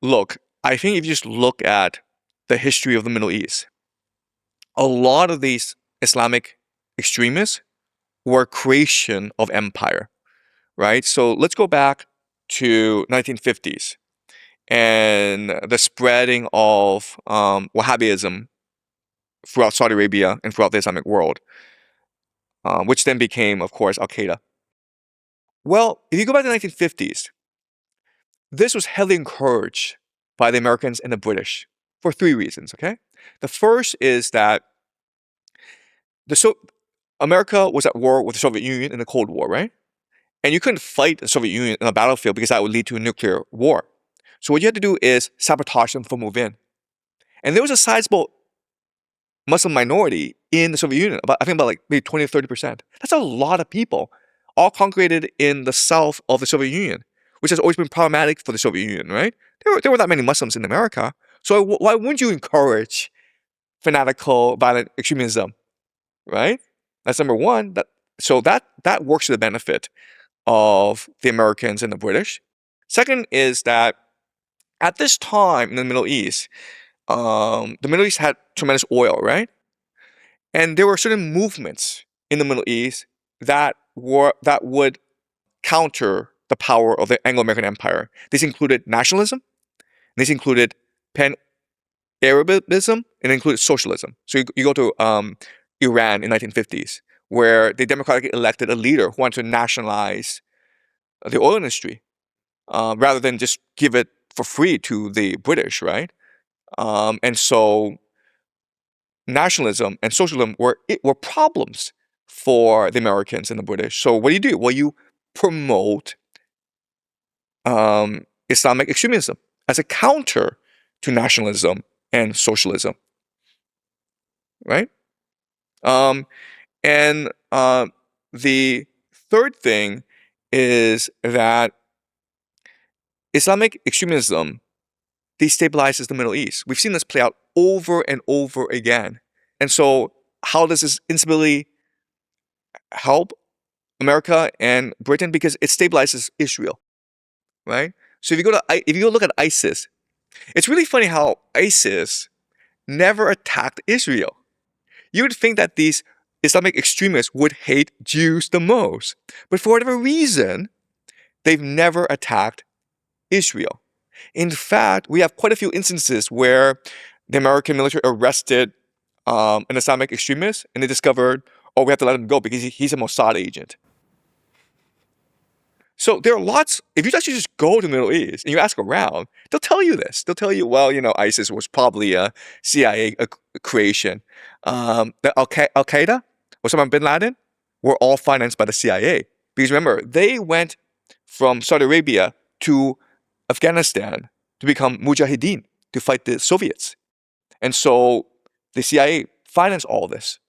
Look, I think if you just look at the history of the Middle East, a lot of these Islamic extremists were a creation of empire, right? So let's go back to 1950s and the spreading of Wahhabism throughout Saudi Arabia and throughout the Islamic world, which then became, of course, Al-Qaeda. Well, if you go back to the 1950s, this was heavily encouraged by the Americans and the British for three reasons, okay? The first is that America was at war with the Soviet Union in the Cold War, right? And you couldn't fight the Soviet Union on a battlefield because that would lead to a nuclear war. So what you had to do is sabotage them from within. And there was a sizable Muslim minority in the Soviet Union, I think about like maybe 20 to 30%. That's a lot of people, all congregated in the south of the Soviet Union, which has always been problematic for the Soviet Union, right? There were that many Muslims in America. So why wouldn't you encourage fanatical, violent extremism, right? That's number one. So that works to the benefit of the Americans and the British. Second is that at this time in the Middle East, the Middle East had tremendous oil, right? And there were certain movements in the Middle East that would counter the power of the Anglo-American Empire. These included nationalism, these included pan-Arabism, and included socialism. So you go to Iran in 1950s, where they democratically elected a leader who wanted to nationalize the oil industry rather than just give it for free to the British, right? And so nationalism and socialism were problems for the Americans and the British. So what do? Well, you promote Islamic extremism as a counter to nationalism and socialism, right? And the third thing is that Islamic extremism destabilizes the Middle East. We've seen this play out over and over again. And so how does this instability help America and Britain? Because it stabilizes Israel, right? So if you go look at ISIS, it's really funny how ISIS never attacked Israel. You would think that these Islamic extremists would hate Jews the most. But for whatever reason, they've never attacked Israel. In fact, we have quite a few instances where the American military arrested an Islamic extremist and they discovered, oh, we have to let him go because he's a Mossad agent. So there are lots, if you actually just go to the Middle East and you ask around, they'll tell you this. They'll tell you, well, ISIS was probably a CIA creation. The Al-Qaeda, Osama bin Laden, were all financed by the CIA. Because remember, they went from Saudi Arabia to Afghanistan to become Mujahideen, to fight the Soviets. And so the CIA financed all this.